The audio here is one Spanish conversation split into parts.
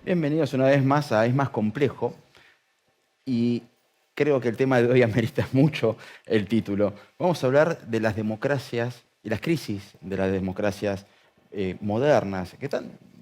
Bienvenidos una vez más a Es Más Complejo y creo que el tema de hoy amerita mucho el título. Vamos a hablar de las democracias y las crisis de las democracias modernas,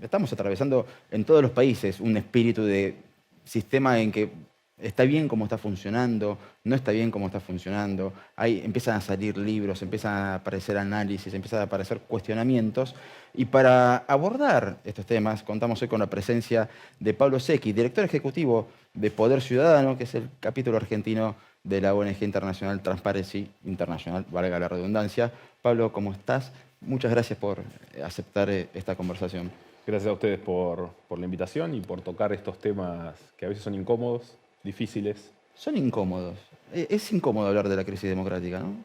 estamos atravesando en todos los países un espíritu de sistema en que está bien cómo está funcionando, no está bien cómo está funcionando, ahí empiezan a salir libros, empiezan a aparecer análisis, empiezan a aparecer cuestionamientos. Y para abordar estos temas contamos hoy con la presencia de Pablo Secchi, director ejecutivo de Poder Ciudadano, que es el capítulo argentino de la ONG internacional Transparency International, valga la redundancia. Pablo, ¿cómo estás? Muchas gracias por aceptar esta conversación. Gracias a ustedes por la invitación y por tocar estos temas que a veces son incómodos, difíciles. Son incómodos. Es incómodo hablar de la crisis democrática, ¿no?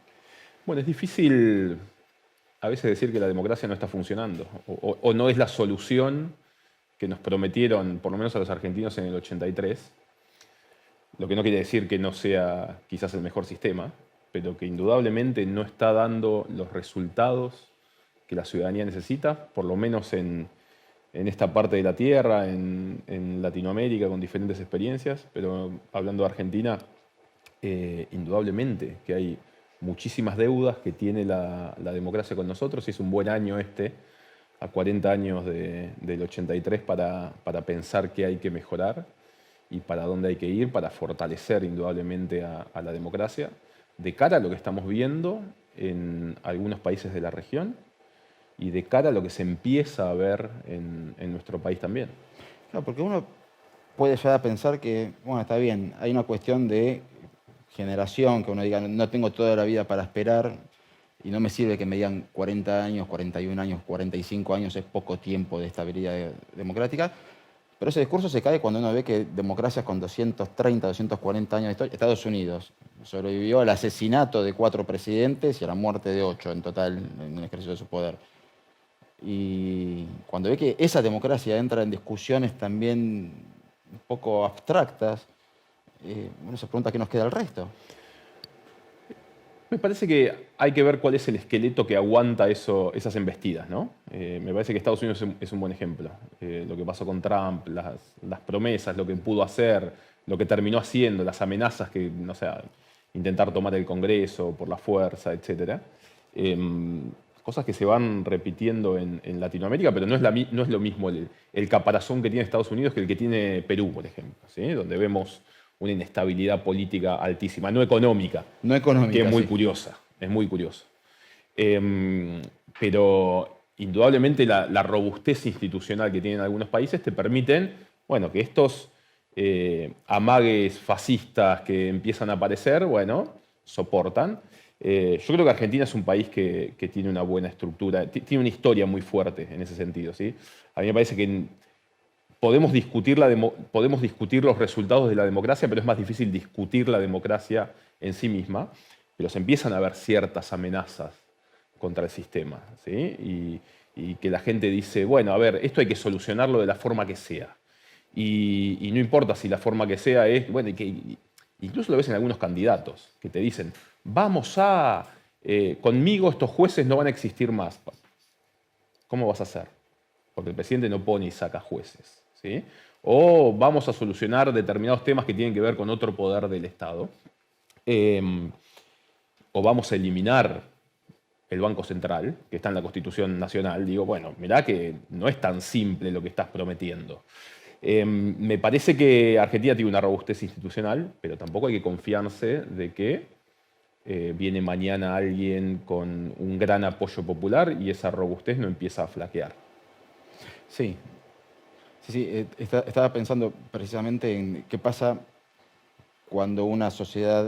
Bueno, es difícil a veces decir que la democracia no está funcionando o no es la solución que nos prometieron, por lo menos a los argentinos, en el 83. Lo que no quiere decir que no sea quizás el mejor sistema, pero que indudablemente no está dando los resultados que la ciudadanía necesita, por lo menos en esta parte de la Tierra, en Latinoamérica, con diferentes experiencias. Pero hablando de Argentina, indudablemente que hay muchísimas deudas que tiene la democracia con nosotros, y es un buen año a 40 años del 83, para pensar qué hay que mejorar y para dónde hay que ir para fortalecer indudablemente a la democracia, de cara a lo que estamos viendo en algunos países de la región y de cara a lo que se empieza a ver en nuestro país también. Claro, porque uno puede llegar a pensar que, bueno, está bien, hay una cuestión de generación, que uno diga, no tengo toda la vida para esperar y no me sirve que me digan 40 años, 41 años, 45 años, es poco tiempo de estabilidad democrática. Pero ese discurso se cae cuando uno ve que democracias con 230, 240 años de historia, Estados Unidos sobrevivió al asesinato de 4 presidentes y a la muerte de 8 en total en el ejercicio de su poder. Y cuando ve que esa democracia entra en discusiones también un poco abstractas, uno se pregunta qué nos queda el resto. Me parece que hay que ver cuál es el esqueleto que aguanta esas embestidas, ¿no? Me parece que Estados Unidos es un buen ejemplo. Lo que pasó con Trump, las promesas, lo que pudo hacer, lo que terminó haciendo, las amenazas que, no sé, intentar tomar el Congreso por la fuerza, etc. Cosas que se van repitiendo en Latinoamérica, pero no es lo mismo el caparazón que tiene Estados Unidos que el que tiene Perú, por ejemplo, ¿sí? Donde vemos una inestabilidad política altísima, no económica, No que económica, es muy sí. curiosa, es muy curiosa. Pero indudablemente la robustez institucional que tienen algunos países te permiten, bueno, que estos amagues fascistas que empiezan a aparecer, bueno, soportan. Yo creo que Argentina es un país que tiene una buena estructura, tiene una historia muy fuerte en ese sentido, ¿sí? A mí me parece que podemos discutir los resultados de la democracia, pero es más difícil discutir la democracia en sí misma. Pero se empiezan a ver ciertas amenazas contra el sistema, ¿sí? Y que la gente dice, bueno, a ver, esto hay que solucionarlo de la forma que sea. Y no importa si la forma que sea es, bueno, incluso lo ves en algunos candidatos que te dicen, conmigo estos jueces no van a existir más. ¿Cómo vas a hacer? Porque el presidente no pone y saca jueces, ¿sí? O vamos a solucionar determinados temas que tienen que ver con otro poder del Estado. O vamos a eliminar el Banco Central, que está en la Constitución Nacional. Digo, bueno, mirá que no es tan simple lo que estás prometiendo. Me parece que Argentina tiene una robustez institucional, pero tampoco hay que confiarse de que viene mañana alguien con un gran apoyo popular y esa robustez no empieza a flaquear. Sí, sí, estaba pensando precisamente en qué pasa cuando una sociedad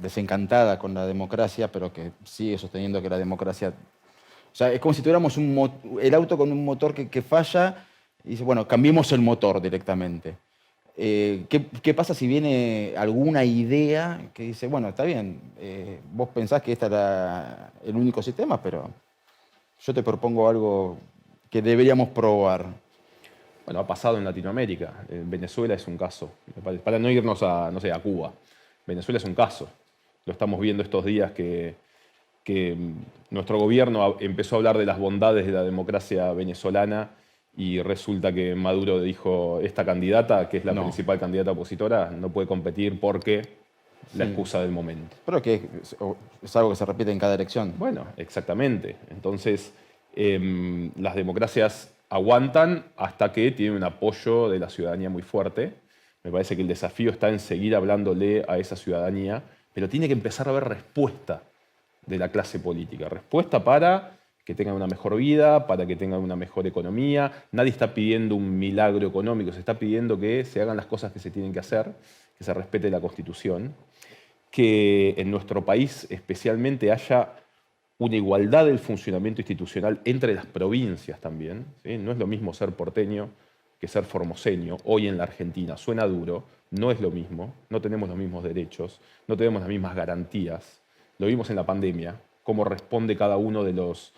desencantada con la democracia, pero que sigue sosteniendo que la democracia... O sea, es como si tuviéramos el auto con un motor que falla y dice, bueno, cambiemos el motor directamente. ¿Qué pasa si viene alguna idea que dice, bueno, está bien, vos pensás que este era el único sistema, pero yo te propongo algo que deberíamos probar? Bueno, ha pasado en Latinoamérica. Venezuela es un caso. Para no irnos a, no sé, a Cuba. Venezuela es un caso. Lo estamos viendo estos días que nuestro gobierno empezó a hablar de las bondades de la democracia venezolana y resulta que Maduro dijo, esta candidata, que es la No. principal candidata opositora, no puede competir porque la Sí. excusa del momento. Pero que es algo que se repite en cada elección. Bueno, exactamente. Entonces, las democracias aguantan hasta que tienen un apoyo de la ciudadanía muy fuerte. Me parece que el desafío está en seguir hablándole a esa ciudadanía, pero tiene que empezar a haber respuesta de la clase política. Respuesta para que tengan una mejor vida, para que tengan una mejor economía. Nadie está pidiendo un milagro económico, se está pidiendo que se hagan las cosas que se tienen que hacer, que se respete la Constitución, que en nuestro país especialmente haya una igualdad del funcionamiento institucional entre las provincias también. ¿Sí? No es lo mismo ser porteño que ser formoseño hoy en la Argentina. Suena duro, no es lo mismo, no tenemos los mismos derechos, no tenemos las mismas garantías. Lo vimos en la pandemia, cómo responde cada uno de los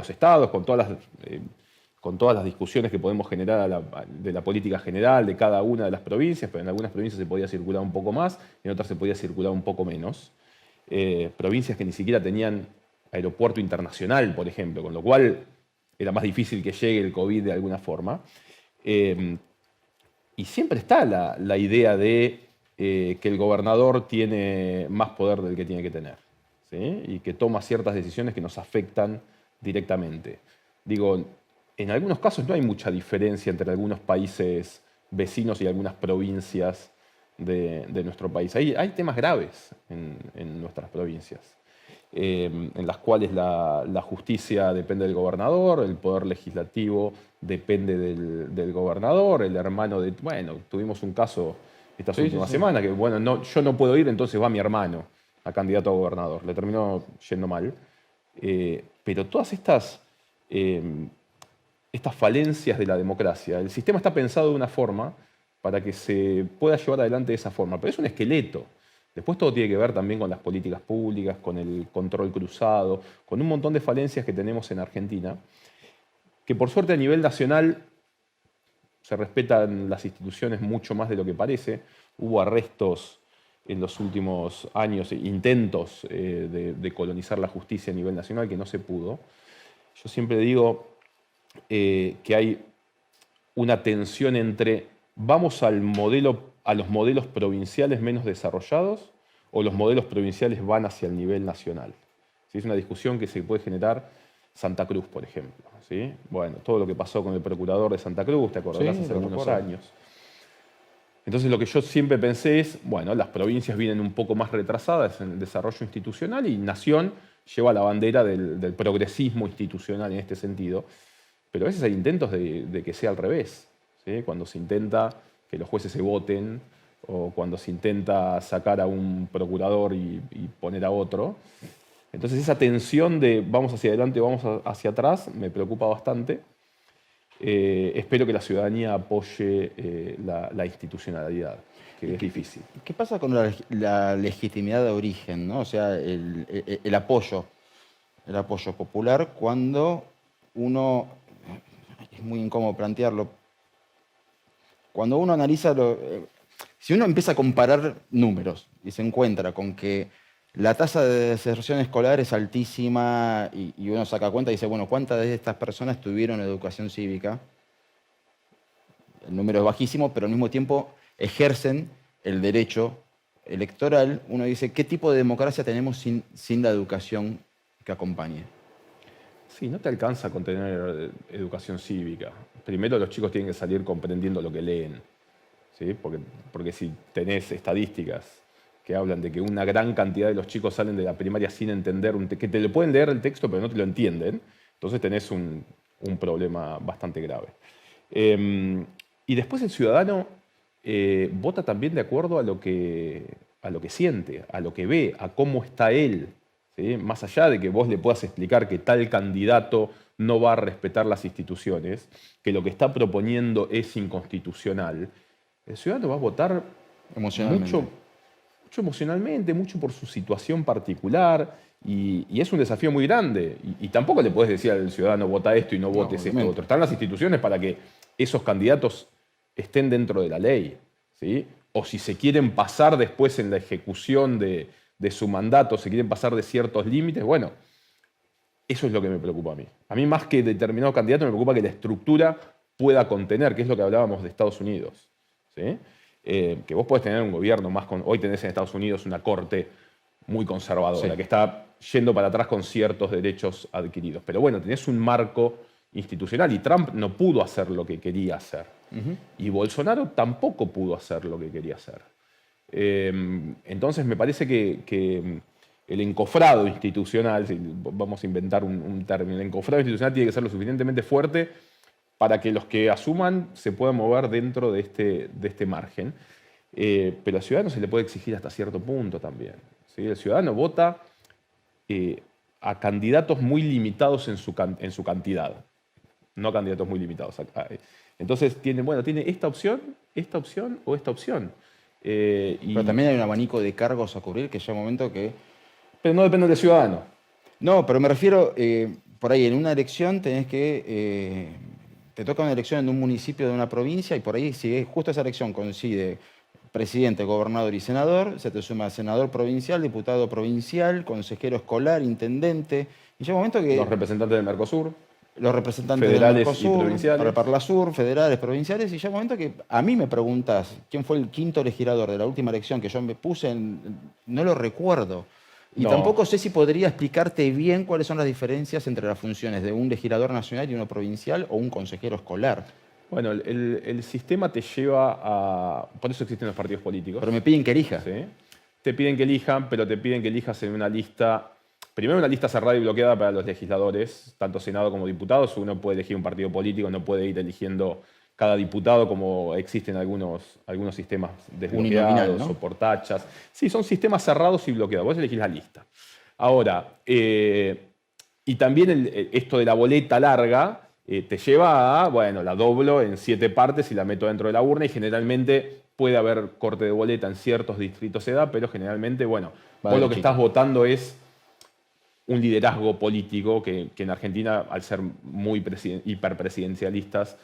estados, con todas las discusiones que podemos generar de la política general de cada una de las provincias, pero en algunas provincias se podía circular un poco más, en otras se podía circular un poco menos. Provincias que ni siquiera tenían aeropuerto internacional, por ejemplo, con lo cual era más difícil que llegue el COVID de alguna forma. Y siempre está la idea de que el gobernador tiene más poder del que tiene que tener, ¿sí? Y que toma ciertas decisiones que nos afectan directamente. Digo, en algunos casos no hay mucha diferencia entre algunos países vecinos y algunas provincias de nuestro país. Hay temas graves en nuestras provincias, en las cuales la justicia depende del gobernador, el poder legislativo depende del gobernador, el hermano de... Bueno, tuvimos un caso estas últimas semanas que, bueno, yo no puedo ir, entonces va mi hermano a candidato a gobernador. Le terminó yendo mal. Pero todas estas falencias de la democracia, el sistema está pensado de una forma para que se pueda llevar adelante de esa forma, pero es un esqueleto. Después todo tiene que ver también con las políticas públicas, con el control cruzado, con un montón de falencias que tenemos en Argentina, que por suerte a nivel nacional se respetan las instituciones mucho más de lo que parece. Hubo arrestos en los últimos años, intentos de colonizar la justicia a nivel nacional que no se pudo. Yo siempre digo que hay una tensión entre vamos a los modelos provinciales menos desarrollados o los modelos provinciales van hacia el nivel nacional. ¿Sí? Es una discusión que se puede generar Santa Cruz, por ejemplo. ¿Sí? Bueno, todo lo que pasó con el procurador de Santa Cruz, te acordarás, hace algunos años. Entonces lo que yo siempre pensé es, bueno, las provincias vienen un poco más retrasadas en el desarrollo institucional y Nación lleva la bandera del progresismo institucional en este sentido. Pero a veces hay intentos de que sea al revés, ¿sí? Cuando se intenta que los jueces se voten o cuando se intenta sacar a un procurador y poner a otro. Entonces esa tensión de vamos hacia adelante, vamos hacia atrás, me preocupa bastante. Espero que la ciudadanía apoye la institucionalidad, que es difícil. ¿Qué pasa con la legitimidad de origen, ¿no? O sea, el apoyo popular cuando uno, es muy incómodo plantearlo, cuando uno analiza, si uno empieza a comparar números y se encuentra con que la tasa de deserción escolar es altísima y uno saca cuenta y dice, bueno, ¿cuántas de estas personas tuvieron educación cívica? El número es bajísimo, pero al mismo tiempo ejercen el derecho electoral. Uno dice, ¿qué tipo de democracia tenemos sin la educación que acompañe? Sí, no te alcanza con tener educación cívica. Primero los chicos tienen que salir comprendiendo lo que leen, ¿sí? Porque si tenés estadísticas que hablan de que una gran cantidad de los chicos salen de la primaria sin entender, que te lo pueden leer el texto pero no te lo entienden, entonces tenés un problema bastante grave. Y después el ciudadano vota también de acuerdo a lo que siente, a lo que ve, a cómo está él. ¿Sí? Más allá de que vos le puedas explicar que tal candidato no va a respetar las instituciones, que lo que está proponiendo es inconstitucional, el ciudadano va a votar mucho emocionalmente, mucho por su situación particular, y es un desafío muy grande. Y tampoco le podés decir al ciudadano, vota esto y no votes esto otro. Están las instituciones para que esos candidatos estén dentro de la ley, ¿sí? O si se quieren pasar después en la ejecución de su mandato, se quieren pasar de ciertos límites, bueno, eso es lo que me preocupa a mí. A mí más que determinado candidato me preocupa que la estructura pueda contener, que es lo que hablábamos de Estados Unidos. ¿Sí? Que vos podés tener un gobierno más... Hoy tenés en Estados Unidos una corte muy conservadora, Sí. que está yendo para atrás con ciertos derechos adquiridos. Pero bueno, tenés un marco institucional y Trump no pudo hacer lo que quería hacer. Y Bolsonaro tampoco pudo hacer lo que quería hacer. Entonces me parece que el encofrado institucional, si vamos a inventar un término, el encofrado institucional tiene que ser lo suficientemente fuerte para que los que asuman se puedan mover dentro de este margen. Pero al ciudadano se le puede exigir hasta cierto punto también. ¿Sí? El ciudadano vota a candidatos muy limitados en su cantidad, no a candidatos muy limitados. Entonces tiene esta opción o esta opción. Pero también hay un abanico de cargos a cubrir que llega un momento que... Pero no depende del ciudadano. No, pero me refiero, por ahí en una elección tenés que... te toca una elección en un municipio de una provincia y por ahí si justo esa elección coincide presidente, gobernador y senador, se te suma senador provincial, diputado provincial, consejero escolar, intendente. Y llega un momento que... Los representantes del Mercosur. Los representantes federales del Mercosur, y provinciales. para Parlasur, federales, provinciales, y llega un momento que a mí me preguntas quién fue el quinto legislador de la última elección que yo me puse, no lo recuerdo. Y No. tampoco sé si podría explicarte bien cuáles son las diferencias entre las funciones de un legislador nacional y uno provincial o un consejero escolar. Bueno, el sistema te lleva a... Por eso existen los partidos políticos. Pero me piden que elija. ¿Sí? Te piden que elijan, pero te piden que elijas en una lista... Primero una lista cerrada y bloqueada para los legisladores, tanto Senado como diputados. Uno puede elegir un partido político, no puede ir eligiendo cada diputado como existen algunos sistemas desbloqueados, ¿no? O por tachas. Sí, son sistemas cerrados y bloqueados. Vos elegís la lista. Ahora, y también esto de la boleta larga te lleva a, bueno, la doblo en 7 partes y la meto dentro de la urna y generalmente puede haber corte de boleta en ciertos distritos se da, pero generalmente, bueno, vos lo que estás votando es un liderazgo político que en Argentina, al ser muy hiperpresidencialistas,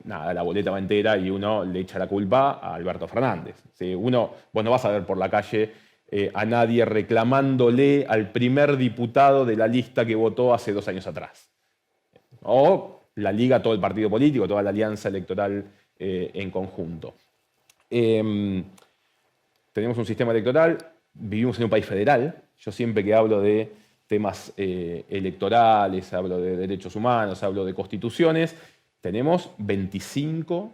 la boleta va entera y uno le echa la culpa a Alberto Fernández. ¿Sí? Vos no vas a ver por la calle a nadie reclamándole al primer diputado de la lista que votó hace 2 años atrás. O la liga, todo el partido político, toda la alianza electoral en conjunto. Tenemos un sistema electoral, vivimos en un país federal. Yo siempre que hablo de temas electorales, hablo de derechos humanos, hablo de constituciones, tenemos 25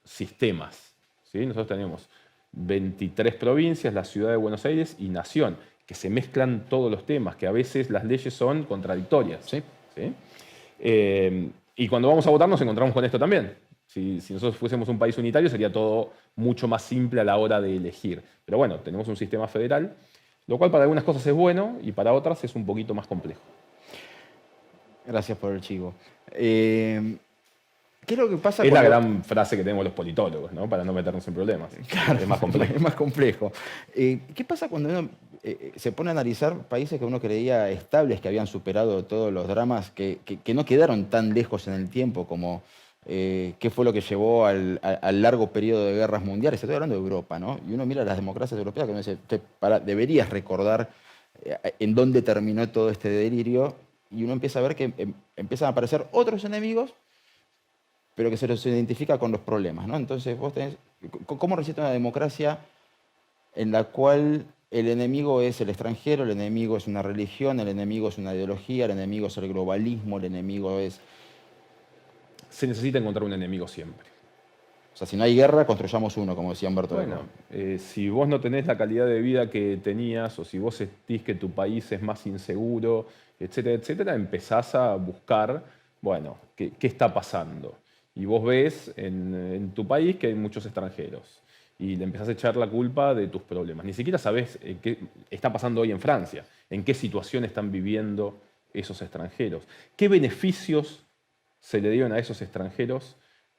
sistemas. ¿Sí? Nosotros tenemos 23 provincias, la ciudad de Buenos Aires y Nación, que se mezclan todos los temas, que a veces las leyes son contradictorias. Sí. ¿Sí? Y cuando vamos a votar nos encontramos con esto también. Si nosotros fuésemos un país unitario sería todo mucho más simple a la hora de elegir. Pero bueno, tenemos un sistema federal, lo cual para algunas cosas es bueno y para otras es un poquito más complejo. Gracias por el chivo. ¿Qué es lo que pasa Es la gran frase que tenemos los politólogos, ¿no? Para no meternos en problemas. Claro, es más complejo. Es más complejo. ¿Qué pasa cuando uno se pone a analizar países que uno creía estables, que habían superado todos los dramas, que no quedaron tan lejos en el tiempo como qué fue lo que llevó al largo periodo de guerras mundiales? Estoy hablando de Europa, ¿no? Y uno mira las democracias europeas que uno dice, deberías recordar en dónde terminó todo este delirio, y uno empieza a ver que empiezan a aparecer otros enemigos, pero que se los identifica con los problemas, ¿no? Entonces, vos tenés... ¿Cómo resiste una democracia en la cual el enemigo es el extranjero, el enemigo es una religión, el enemigo es una ideología, el enemigo es el globalismo, el enemigo es... Se necesita encontrar un enemigo siempre. O sea, si no hay guerra, construyamos uno, como decía Humberto Eco. Bueno, si vos no tenés la calidad de vida que tenías, o si vos sentís que tu país es más inseguro, etcétera, etcétera, empezás a buscar, bueno, ¿qué está pasando? Y vos ves en tu país que hay muchos extranjeros y le empezás a echar la culpa de tus problemas. Ni siquiera sabés qué está pasando hoy en Francia, en qué situación están viviendo esos extranjeros. ¿Qué beneficios se le dieron a esos extranjeros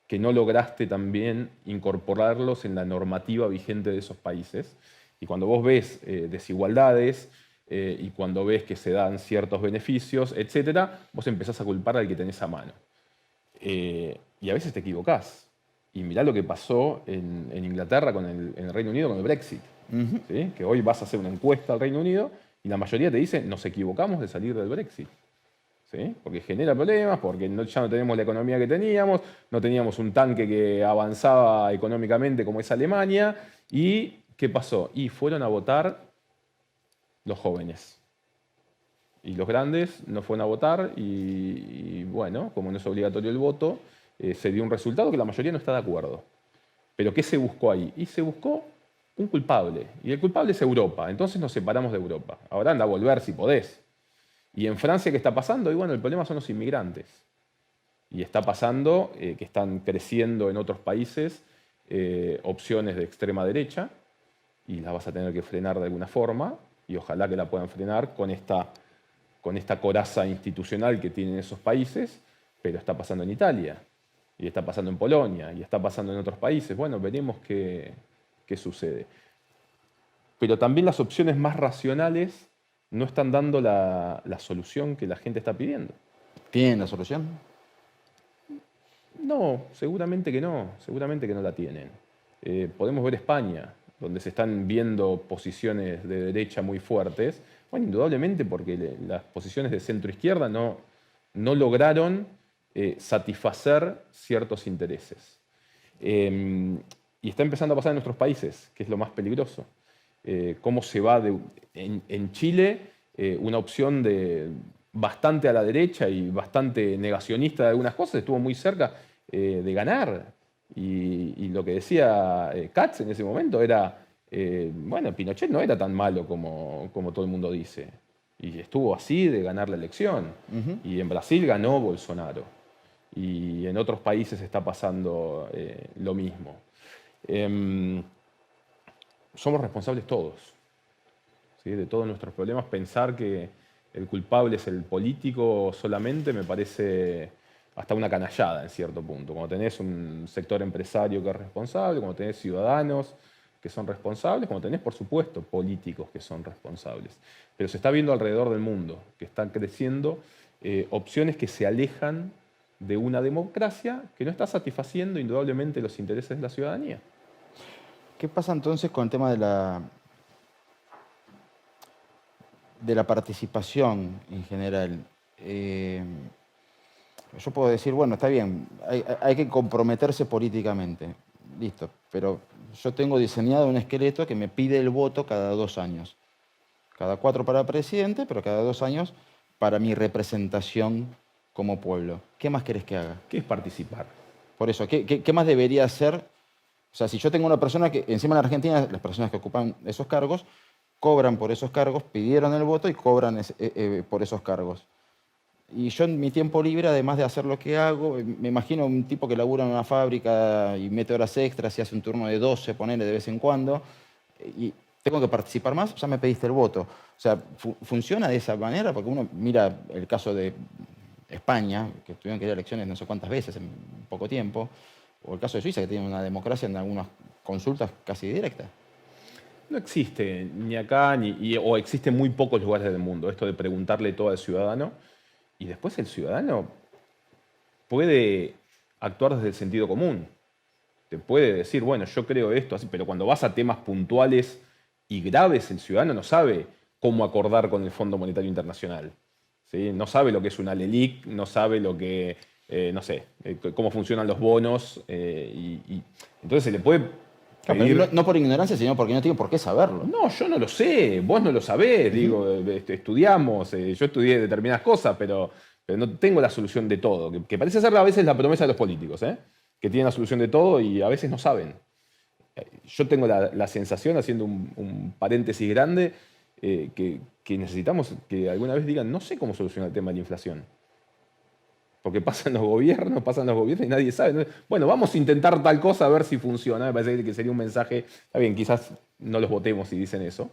que no lograste también incorporarlos en la normativa vigente de esos países? Y cuando vos ves desigualdades y cuando ves que se dan ciertos beneficios, etcétera, vos empezás a culpar al que tenés a mano. Y a veces te equivocás. Y mirá lo que pasó en Inglaterra en el Reino Unido con el Brexit. ¿Sí? Que hoy vas a hacer una encuesta al Reino Unido y la mayoría te dice, nos equivocamos de salir del Brexit. ¿sí? Porque genera problemas, porque ya no tenemos la economía que teníamos, no teníamos un tanque que avanzaba económicamente como es Alemania. ¿Y qué pasó? Y fueron a votar los jóvenes. Y los grandes no fueron a votar y bueno, como no es obligatorio el voto, se dio un resultado que la mayoría no está de acuerdo. ¿Pero qué se buscó ahí? Y se buscó un culpable. Y el culpable es Europa. Entonces nos separamos de Europa. Ahora anda a volver si podés. Y en Francia, ¿qué está pasando? Y bueno, el problema son los inmigrantes. Y está pasando que están creciendo en otros países opciones de extrema derecha y las vas a tener que frenar de alguna forma y ojalá que la puedan frenar con esta coraza institucional que tienen esos países, pero está pasando en Italia, y está pasando en Polonia, y está pasando en otros países. Bueno, veremos qué sucede. Pero también las opciones más racionales no están dando la solución que la gente está pidiendo. ¿Tienen la solución? No, seguramente que no la tienen. Podemos ver España, donde se están viendo posiciones de derecha muy fuertes. Bueno, indudablemente porque las posiciones de centro-izquierda no lograron satisfacer ciertos intereses. Y está empezando a pasar en nuestros países, que es lo más peligroso. Cómo se va en Chile una opción bastante a la derecha y bastante negacionista de algunas cosas, estuvo muy cerca de ganar. Y lo que decía Katz en ese momento era, bueno, Pinochet no era tan malo como todo el mundo dice. Y estuvo así de ganar la elección. Y en Brasil ganó Bolsonaro. Y en otros países está pasando lo mismo. Somos responsables todos, ¿sí? De todos nuestros problemas. Pensar que el culpable es el político solamente me parece hasta una canallada en cierto punto. Cuando tenés un sector empresario que es responsable, cuando tenés ciudadanos que son responsables, cuando tenés, por supuesto, políticos que son responsables. Pero se está viendo alrededor del mundo que están creciendo opciones que se alejan de una democracia que no está satisfaciendo indudablemente los intereses de la ciudadanía. ¿Qué pasa entonces con el tema de la participación en general? Yo puedo decir, bueno, está bien, hay que comprometerse políticamente, listo, pero yo tengo diseñado un esqueleto que me pide el voto cada 2 años. Cada 4 para presidente, pero cada 2 años para mi representación como pueblo. ¿Qué más querés que haga? ¿Qué es participar? Por eso, ¿qué más debería hacer? O sea, si yo tengo una persona que, encima en la Argentina, las personas que ocupan esos cargos, cobran por esos cargos, pidieron el voto y cobran por esos cargos. Y yo en mi tiempo libre, además de hacer lo que hago, me imagino un tipo que labura en una fábrica y mete horas extras y hace un turno de 12, ponele de vez en cuando, y tengo que participar más, ya me pediste el voto. O sea, ¿funciona de esa manera? Porque uno mira el caso de España, que tuvieron que ir a elecciones no sé cuántas veces en poco tiempo, o el caso de Suiza, que tiene una democracia en algunas consultas casi directas. No existe ni acá, o existe en muy pocos lugares del mundo, esto de preguntarle todo al ciudadano. Y después el ciudadano puede actuar desde el sentido común. Te puede decir, bueno, yo creo esto, así, pero cuando vas a temas puntuales y graves, el ciudadano no sabe cómo acordar con el Fondo Monetario Internacional. ¿Sí? No sabe lo que es una LELIC, no sabe lo que, no sé, cómo funcionan los bonos. Entonces se le puede pedir... No por ignorancia, sino porque no tiene por qué saberlo. No, yo no lo sé, vos no lo sabés, digo, estudiamos, yo estudié determinadas cosas, pero no tengo la solución de todo, que parece ser a veces la promesa de los políticos, que tienen la solución de todo y a veces no saben. Yo tengo la sensación, haciendo un paréntesis grande, que necesitamos que alguna vez digan, no sé cómo solucionar el tema de la inflación. Porque pasan los gobiernos y nadie sabe. Bueno, vamos a intentar tal cosa a ver si funciona. Me parece que sería un mensaje, está bien, quizás no los votemos si dicen eso.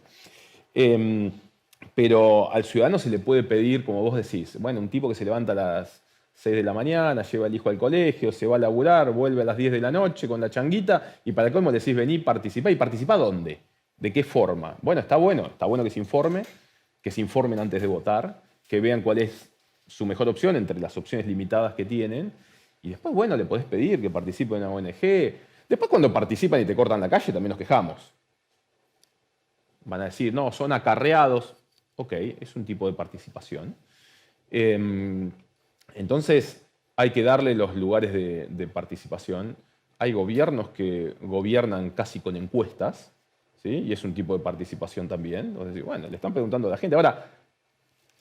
Pero al ciudadano se le puede pedir, como vos decís, bueno, un tipo que se levanta a las 6 de la mañana, lleva al hijo al colegio, se va a laburar, vuelve a las 10 de la noche con la changuita y para colmo le decís, vení, participá. ¿Y participá dónde? ¿De qué forma? Bueno, está bueno que se informen antes de votar, que vean cuál es su mejor opción entre las opciones limitadas que tienen. Y después, bueno, le podés pedir que participe en una ONG. Después, cuando participan y te cortan la calle, también nos quejamos. Van a decir, no, son acarreados. Ok, es un tipo de participación. Entonces, hay que darle los lugares de participación. Hay gobiernos que gobiernan casi con encuestas, ¿sí? Y es un tipo de participación también. Entonces, bueno, le están preguntando a la gente. Ahora,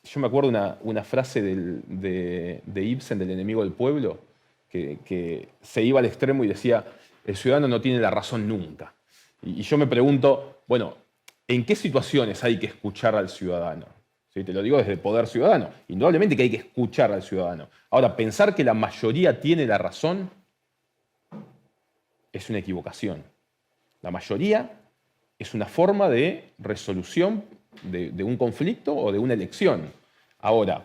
yo me acuerdo una frase de Ibsen, del enemigo del pueblo, que se iba al extremo y decía, el ciudadano no tiene la razón nunca. Y yo me pregunto, bueno, ¿en qué situaciones hay que escuchar al ciudadano? ¿Sí? Te lo digo desde el poder ciudadano. Indudablemente que hay que escuchar al ciudadano. Ahora, pensar que la mayoría tiene la razón es una equivocación. La mayoría es una forma de resolución de un conflicto o de una elección. Ahora,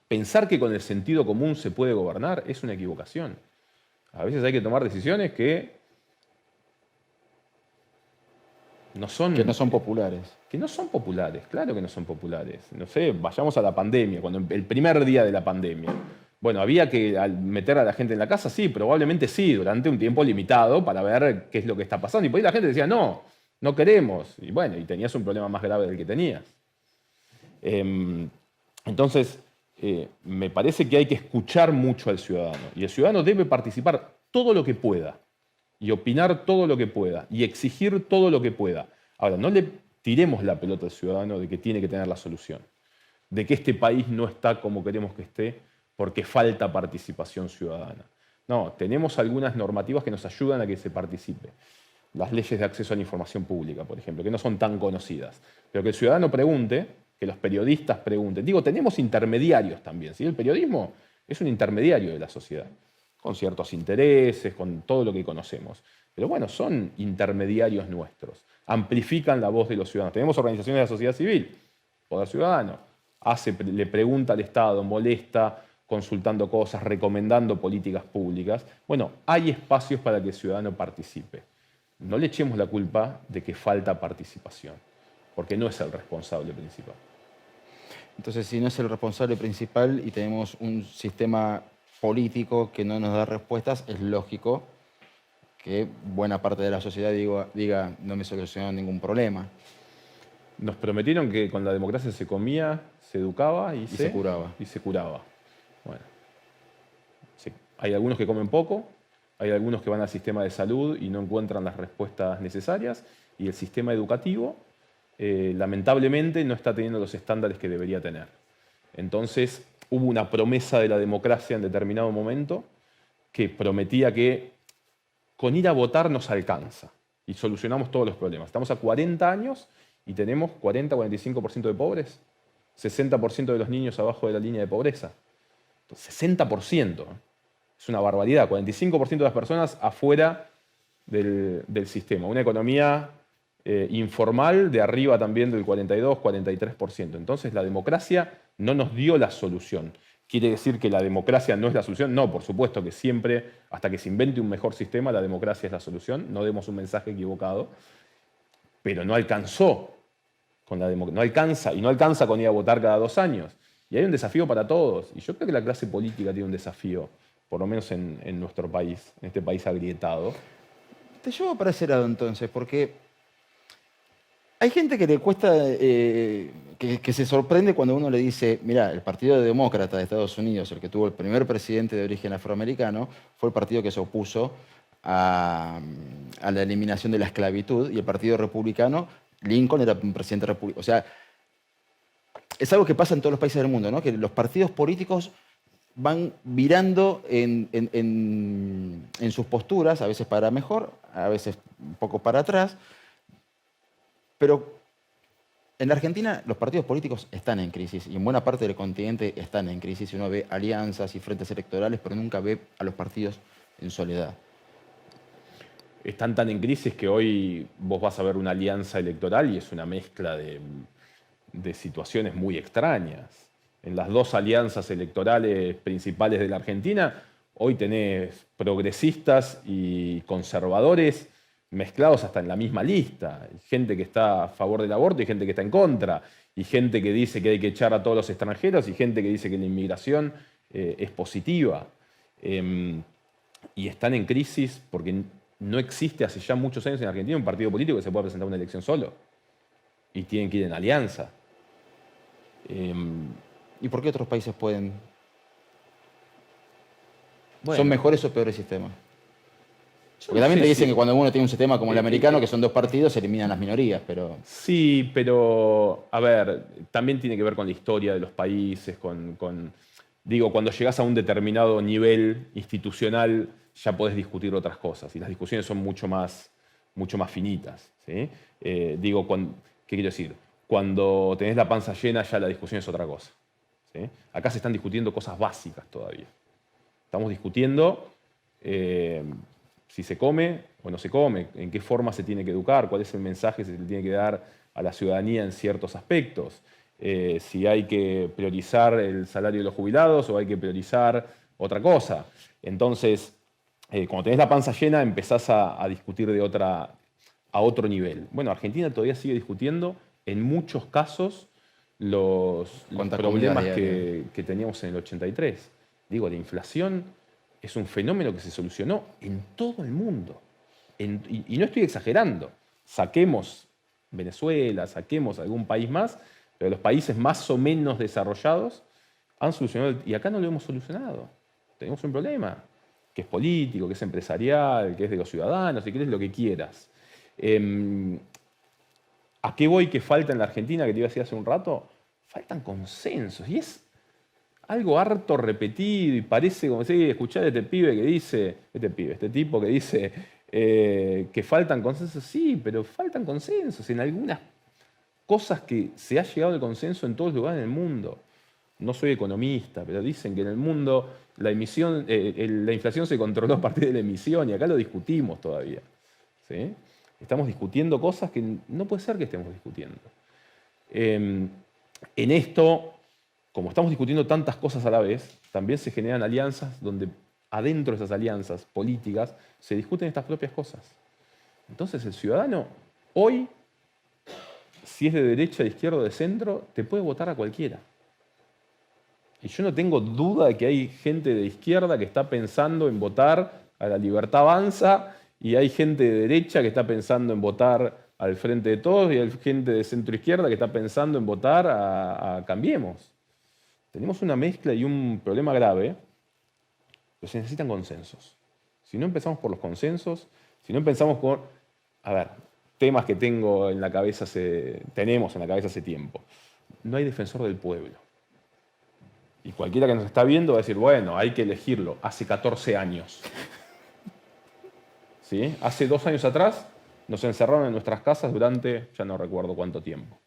pensar que con el sentido común se puede gobernar es una equivocación. A veces hay que tomar decisiones que no son populares. Que no son populares, claro que no son populares. No sé, vayamos a la pandemia, el primer día de la pandemia. Bueno, había que meter a la gente en la casa, sí, probablemente sí, durante un tiempo limitado para ver qué es lo que está pasando. Y por ahí la gente decía, no, no queremos. Y bueno, y tenías un problema más grave del que tenías. Entonces, me parece que hay que escuchar mucho al ciudadano. Y el ciudadano debe participar todo lo que pueda. Y opinar todo lo que pueda. Y exigir todo lo que pueda. Ahora, no le tiremos la pelota al ciudadano de que tiene que tener la solución. De que este país no está como queremos que esté porque falta participación ciudadana. No, tenemos algunas normativas que nos ayudan a que se participe. Las leyes de acceso a la información pública, por ejemplo, que no son tan conocidas. Pero que el ciudadano pregunte, que los periodistas pregunten. Digo, tenemos intermediarios también. ¿Sí? El periodismo es un intermediario de la sociedad, con ciertos intereses, con todo lo que conocemos. Pero bueno, son intermediarios nuestros. Amplifican la voz de los ciudadanos. Tenemos organizaciones de la sociedad civil, Poder Ciudadano, le pregunta al Estado, molesta, consultando cosas, recomendando políticas públicas. Bueno, hay espacios para que el ciudadano participe. No le echemos la culpa de que falta participación, porque no es el responsable principal. Entonces, si no es el responsable principal y tenemos un sistema político que no nos da respuestas, es lógico que buena parte de la sociedad diga no me solucionaron ningún problema. Nos prometieron que con la democracia se comía, se educaba y se curaba. Y se curaba. Bueno, sí. Hay algunos que comen poco, hay algunos que van al sistema de salud y no encuentran las respuestas necesarias, y el sistema educativo, lamentablemente, no está teniendo los estándares que debería tener. Entonces, hubo una promesa de la democracia en determinado momento que prometía que con ir a votar nos alcanza y solucionamos todos los problemas. Estamos a 40 años y tenemos 40-45% de pobres, 60% de los niños abajo de la línea de pobreza. Entonces, 60%. Es una barbaridad. 45% de las personas afuera del sistema. Una economía informal de arriba también del 42-43%. Entonces, la democracia no nos dio la solución. ¿Quiere decir que la democracia no es la solución? No, por supuesto que siempre, hasta que se invente un mejor sistema, la democracia es la solución. No demos un mensaje equivocado. Pero no alcanzó con la democracia. No alcanza, y no alcanza con ir a votar cada 2 años. Y hay un desafío para todos. Y yo creo que la clase política tiene un desafío, por lo menos en nuestro país, en este país agrietado. Te llevo para ese lado entonces, porque hay gente que le cuesta, que se sorprende cuando uno le dice, mira, el Partido Demócrata de Estados Unidos, el que tuvo el primer presidente de origen afroamericano, fue el partido que se opuso a la eliminación de la esclavitud, y el Partido Republicano, Lincoln era un presidente republicano. O sea, es algo que pasa en todos los países del mundo, ¿no? Que los partidos políticos van virando en sus posturas, a veces para mejor, a veces un poco para atrás. Pero en la Argentina los partidos políticos están en crisis y en buena parte del continente están en crisis. Uno ve alianzas y frentes electorales, pero nunca ve a los partidos en soledad. Están tan en crisis que hoy vos vas a ver una alianza electoral y es una mezcla de situaciones muy extrañas. En las 2 alianzas electorales principales de la Argentina, hoy tenés progresistas y conservadores mezclados hasta en la misma lista. Hay gente que está a favor del aborto y gente que está en contra. Y gente que dice que hay que echar a todos los extranjeros y gente que dice que la inmigración es positiva. Y están en crisis porque no existe hace ya muchos años en Argentina un partido político que se pueda presentar a una elección solo. Y tienen que ir en alianza. ¿Y por qué otros países pueden? Bueno, ¿Son mejores o peores sistemas? yo Porque no también sé te dicen si- que cuando uno tiene un sistema como el eh, americano, eh, que son dos partidos, se eliminan las minorías, pero... Sí, pero a ver, también tiene que ver con la historia de los países, digo, cuando llegas a un determinado nivel institucional ya podés discutir otras cosas y las discusiones son mucho más finitas. ¿Sí? Digo, ¿qué quiero decir? Cuando tenés la panza llena ya la discusión es otra cosa. ¿Sí? Acá se están discutiendo cosas básicas todavía. Estamos discutiendo si se come o no se come, en qué forma se tiene que educar, cuál es el mensaje que se le tiene que dar a la ciudadanía en ciertos aspectos, si hay que priorizar el salario de los jubilados o hay que priorizar otra cosa. Entonces, cuando tenés la panza llena, empezás a discutir a otro nivel. Bueno, Argentina todavía sigue discutiendo en muchos casos los ¿Cuánta problemas comida diaria? que teníamos en el 83. Digo, la inflación es un fenómeno que se solucionó en todo el mundo. Y no estoy exagerando. Saquemos Venezuela, saquemos algún país más, pero los países más o menos desarrollados han solucionado, y acá no lo hemos solucionado. Tenemos un problema, que es político, que es empresarial, que es de los ciudadanos, si querés lo que quieras. ¿A qué voy que falta en la Argentina, que te iba a decir hace un rato? Faltan consensos, y es algo harto repetido y parece como si escuchar a este pibe que dice, este tipo que dice que faltan consensos. Sí, pero faltan consensos en algunas cosas que se ha llegado al consenso en todos los lugares del mundo. No soy economista, pero dicen que en el mundo la inflación se controló a partir de la emisión y acá lo discutimos todavía. ¿Sí? Estamos discutiendo cosas que no puede ser que estemos discutiendo. En esto, como estamos discutiendo tantas cosas a la vez, también se generan alianzas donde adentro de esas alianzas políticas se discuten estas propias cosas. Entonces el ciudadano hoy, si es de derecha, de izquierda o de centro, te puede votar a cualquiera. Y yo no tengo duda de que hay gente de izquierda que está pensando en votar a La Libertad Avanza y hay gente de derecha que está pensando en votar al Frente de Todos y hay gente de centro izquierda que está pensando en votar a Cambiemos. Tenemos una mezcla y un problema grave, pero se necesitan consensos. Si no empezamos por los consensos, si no empezamos por, a ver, temas que tenemos en la cabeza hace tiempo. No hay defensor del pueblo. Y cualquiera que nos está viendo va a decir, bueno, hay que elegirlo. Hace 14 años. ¿Sí? Hace 2 años atrás nos encerraron en nuestras casas durante, ya no recuerdo cuánto tiempo.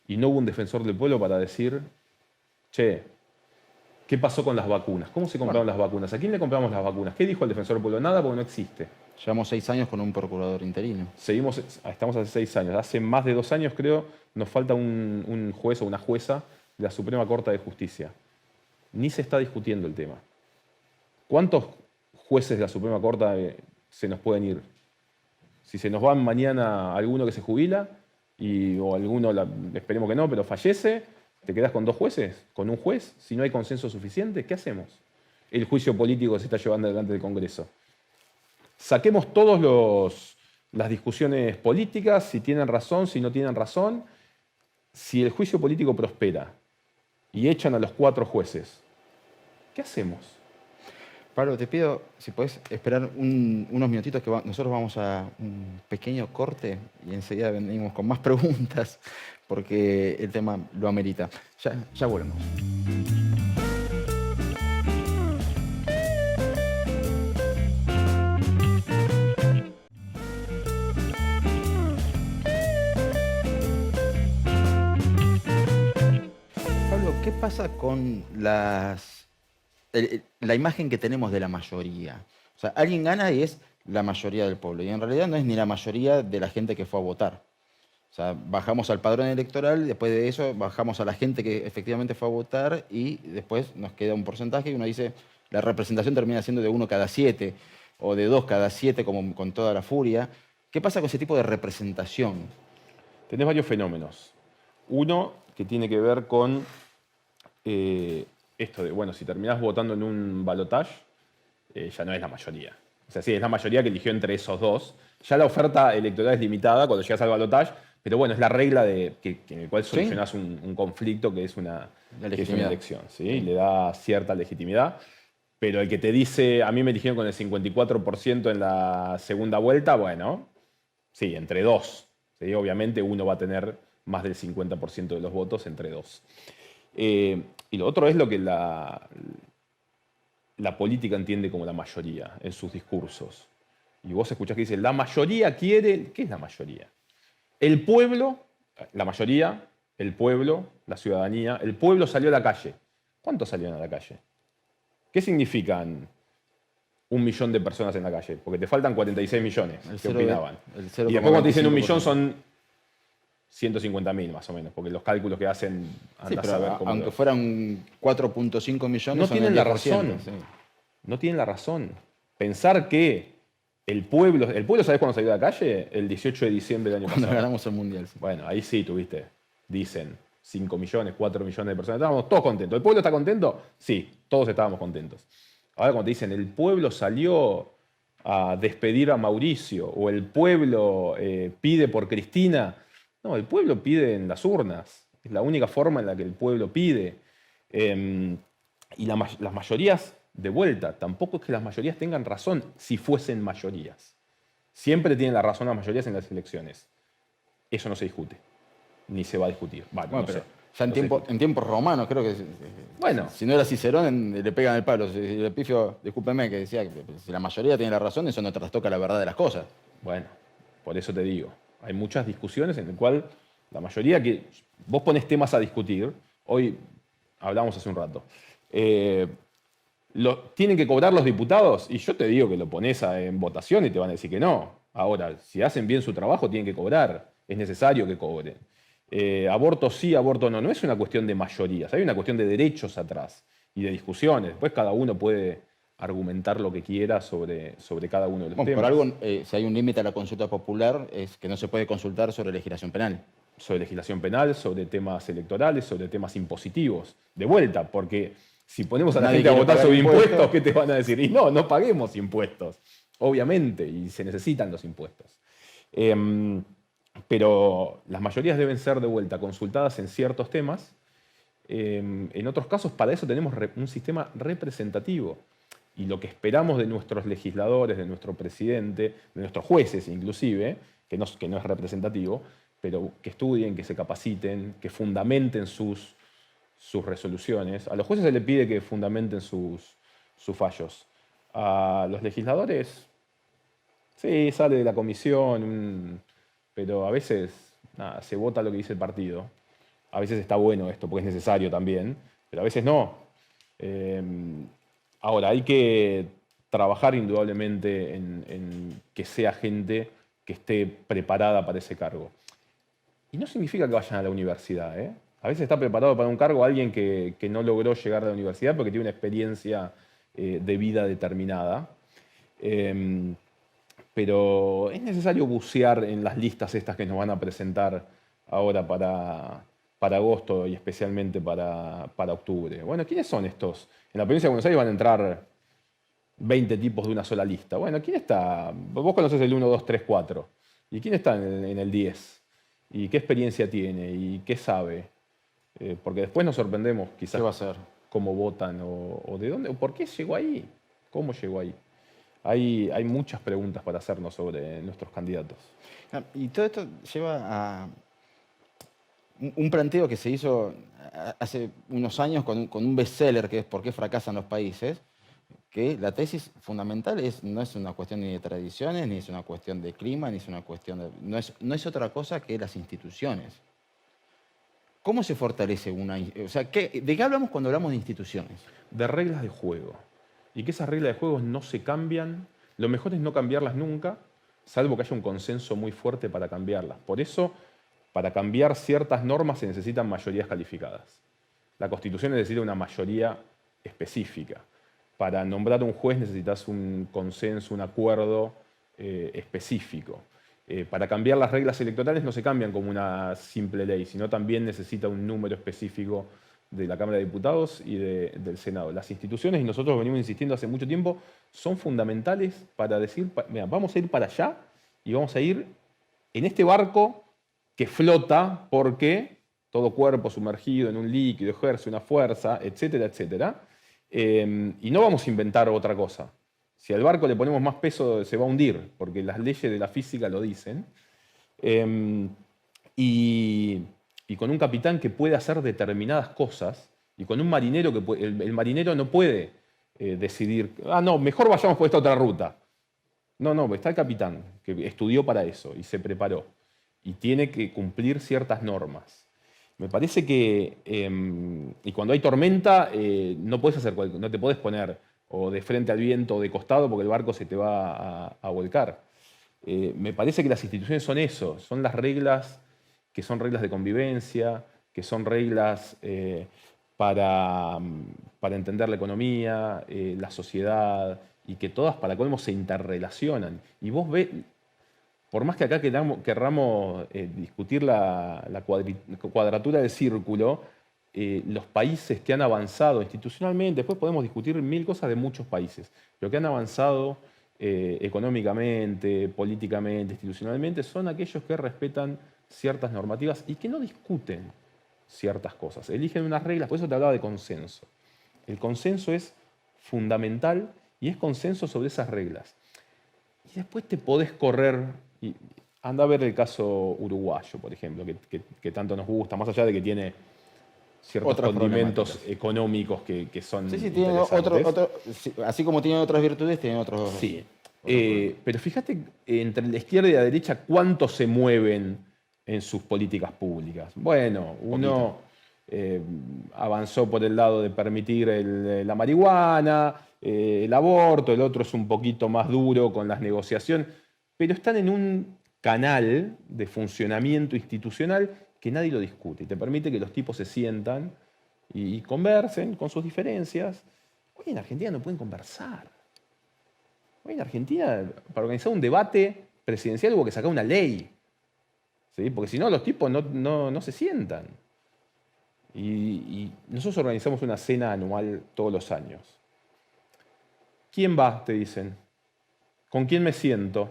Y no hubo un defensor del pueblo para decir, che, ¿qué pasó con las vacunas? ¿Cómo se compraron las vacunas? ¿A quién le compramos las vacunas? ¿Qué dijo el defensor del pueblo? Nada, porque no existe. Llevamos 6 años con un procurador interino. Estamos hace 6 años. Hace más de 2 años, creo, nos falta un juez o una jueza de la Suprema Corte de Justicia. Ni se está discutiendo el tema. ¿Cuántos jueces de la Suprema Corte se nos pueden ir? Si se nos va mañana alguno que se jubila, o alguno, esperemos que no, pero fallece, ¿te quedás con 2 jueces? ¿Con un juez? Si no hay consenso suficiente, ¿qué hacemos? El juicio político se está llevando adelante del Congreso. Saquemos todas las discusiones políticas, si tienen razón, si no tienen razón. Si el juicio político prospera y echan a los 4 jueces, ¿qué hacemos? Pablo, te pido si puedes esperar unos minutitos que nosotros vamos a un pequeño corte y enseguida venimos con más preguntas porque el tema lo amerita. Ya volvemos. Pablo, ¿qué pasa con la imagen que tenemos de la mayoría? O sea, alguien gana y es la mayoría del pueblo. Y en realidad no es ni la mayoría de la gente que fue a votar. O sea, bajamos al padrón electoral, después de eso bajamos a la gente que efectivamente fue a votar y después nos queda un porcentaje y uno dice, la representación termina siendo de 1 cada 7 o de 2 cada 7, como con toda la furia. ¿Qué pasa con ese tipo de representación? Tenés varios fenómenos. Uno que tiene que ver con esto de, bueno, si terminás votando en un balotaje, ya no es la mayoría. O sea, sí, es la mayoría que eligió entre esos dos. Ya la oferta electoral es limitada. Cuando llegas al balotaje, Pero bueno, es la regla en el cual solucionás un conflicto que es una elección, ¿sí? Y le da cierta legitimidad. Pero el que te dice, a mí me eligieron con el 54% en la segunda vuelta, bueno, sí, entre dos. ¿Sí? Obviamente uno va a tener más del 50% de los votos entre dos. Y lo otro es lo que la política entiende como la mayoría en sus discursos. Y vos escuchás que dice, la mayoría quiere... ¿Qué es la mayoría? El pueblo, la mayoría, el pueblo, la ciudadanía, el pueblo salió a la calle. ¿Cuántos salieron a la calle? ¿Qué significan 1 millón de personas en la calle? Porque te faltan 46 millones que opinaban. Y después cuando te dicen 1 millón son 150.000 más o menos, porque los cálculos que hacen andás a ver cómo... Aunque fueran 4.5 millones, no tienen la razón. Sí. No tienen la razón. Pensar que el pueblo, ¿sabés cuándo salió a la calle? El 18 de diciembre del año pasado. Cuando ganamos el Mundial. Sí. Bueno, ahí sí tuviste, dicen, 5 millones, 4 millones de personas. Estábamos todos contentos. ¿El pueblo está contento? Sí, todos estábamos contentos. Ahora cuando te dicen, el pueblo salió a despedir a Mauricio, o el pueblo pide por Cristina. No, el pueblo pide en las urnas. Es la única forma en la que el pueblo pide. Y las mayorías, de vuelta, tampoco es que las mayorías tengan razón si fuesen mayorías. Siempre tienen la razón las mayorías en las elecciones. Eso no se discute, ni se va a discutir. Vale, bueno, pero ya en tiempos romanos, creo que bueno, si no era Cicerón, le pegan el palo. Si el Epifio, discúlpeme, que decía que si la mayoría tiene la razón, eso no trastoca la verdad de las cosas. Bueno, por eso te digo, hay muchas discusiones en las cuales la mayoría que... Vos ponés temas a discutir, hoy hablamos hace un rato, ¿tienen que cobrar los diputados? Y yo te digo que lo pones en votación y te van a decir que no. Ahora, si hacen bien su trabajo, tienen que cobrar. Es necesario que cobren. Aborto sí, aborto no. No es una cuestión de mayorías, hay una cuestión de derechos atrás y de discusiones. Después cada uno puede argumentar lo que quiera sobre cada uno de los temas. Por algo, si hay un límite a la consulta popular, es que no se puede consultar sobre legislación penal. Sobre legislación penal, sobre temas electorales, sobre temas impositivos. De vuelta, porque si ponemos a la gente a votar sobre impuestos, ¿qué te van a decir? Y no paguemos impuestos, obviamente, y se necesitan los impuestos. Pero las mayorías deben ser de vuelta consultadas en ciertos temas. En otros casos, para eso tenemos un sistema representativo. Y lo que esperamos de nuestros legisladores, de nuestro presidente, de nuestros jueces inclusive, que no es representativo, pero que estudien, que se capaciten, que fundamenten sus resoluciones. A los jueces se les pide que fundamenten sus fallos. A los legisladores, sí, sale de la comisión, pero a veces se vota lo que dice el partido. A veces está bueno esto porque es necesario también, pero a veces no. Ahora, hay que trabajar indudablemente en que sea gente que esté preparada para ese cargo. Y no significa que vayan a la universidad, ¿eh? A veces está preparado para un cargo alguien que no logró llegar a la universidad porque tiene una experiencia de vida determinada. Pero es necesario bucear en las listas estas que nos van a presentar ahora para agosto y especialmente para octubre. Bueno, ¿quiénes son estos? En la provincia de Buenos Aires van a entrar 20 tipos de una sola lista. Bueno, ¿quién está? Vos conocés el 1, 2, 3, 4. ¿Y quién está en el 10? ¿Y qué experiencia tiene? ¿Y qué sabe? Porque después nos sorprendemos quizás. ¿Qué va a ser? Cómo votan o de dónde, o por qué llegó ahí, cómo llegó ahí. Hay muchas preguntas para hacernos sobre nuestros candidatos. Y todo esto lleva a un planteo que se hizo hace unos años con un bestseller que es ¿Por qué fracasan los países? Que la tesis fundamental no es una cuestión ni de tradiciones, ni es una cuestión de clima, ni es una cuestión de... No es otra cosa que las instituciones. ¿Cómo se fortalece una... O sea, ¿de qué hablamos cuando hablamos de instituciones? De reglas de juego. Y que esas reglas de juego no se cambian. Lo mejor es no cambiarlas nunca, salvo que haya un consenso muy fuerte para cambiarlas. Por eso, para cambiar ciertas normas se necesitan mayorías calificadas. La Constitución necesita una mayoría específica. Para nombrar un juez necesitas un consenso, un acuerdo específico. Para cambiar las reglas electorales no se cambian como una simple ley, sino también necesita un número específico de la Cámara de Diputados y del Senado. Las instituciones, y nosotros venimos insistiendo hace mucho tiempo, son fundamentales para decir, mira, vamos a ir para allá y vamos a ir en este barco que flota porque todo cuerpo sumergido en un líquido ejerce una fuerza, etcétera, etcétera. Y no vamos a inventar otra cosa. Si al barco le ponemos más peso, se va a hundir, porque las leyes de la física lo dicen. Y, y con un capitán que puede hacer determinadas cosas, y con un marinero que el marinero no puede decidir, no, mejor vayamos por esta otra ruta. No, está el capitán, que estudió para eso y se preparó. Y tiene que cumplir ciertas normas. Me parece que, y cuando hay tormenta, no te puedes poner o de frente al viento o de costado porque el barco se te va a volcar. Me parece que las instituciones son eso, son las reglas que son reglas de convivencia, que son reglas para entender la economía, la sociedad, y que todas para colmo se interrelacionan. Y vos ves, por más que acá querramos discutir la cuadratura del círculo, los países que han avanzado institucionalmente, después podemos discutir mil cosas de muchos países, pero que han avanzado económicamente, políticamente, institucionalmente, son aquellos que respetan ciertas normativas y que no discuten ciertas cosas. Eligen unas reglas, por eso te hablaba de consenso. El consenso es fundamental y es consenso sobre esas reglas. Y después te podés correr, y anda a ver el caso uruguayo, por ejemplo, que tanto nos gusta, más allá de que tiene ciertos condimentos económicos que son tiene así como tiene otras virtudes, tiene otros... Sí, pero fíjate entre la izquierda y la derecha cuánto se mueven en sus políticas públicas. Bueno, uno avanzó por el lado de permitir la marihuana, el aborto, el otro es un poquito más duro con las negociaciones, pero están en un canal de funcionamiento institucional que nadie lo discute y te permite que los tipos se sientan y conversen con sus diferencias. Hoy en Argentina no pueden conversar. Hoy en Argentina, para organizar un debate presidencial hubo que sacar una ley, ¿sí? Porque si no los tipos no se sientan. Y nosotros organizamos una cena anual todos los años. ¿Quién va? Te dicen. ¿Con quién me siento?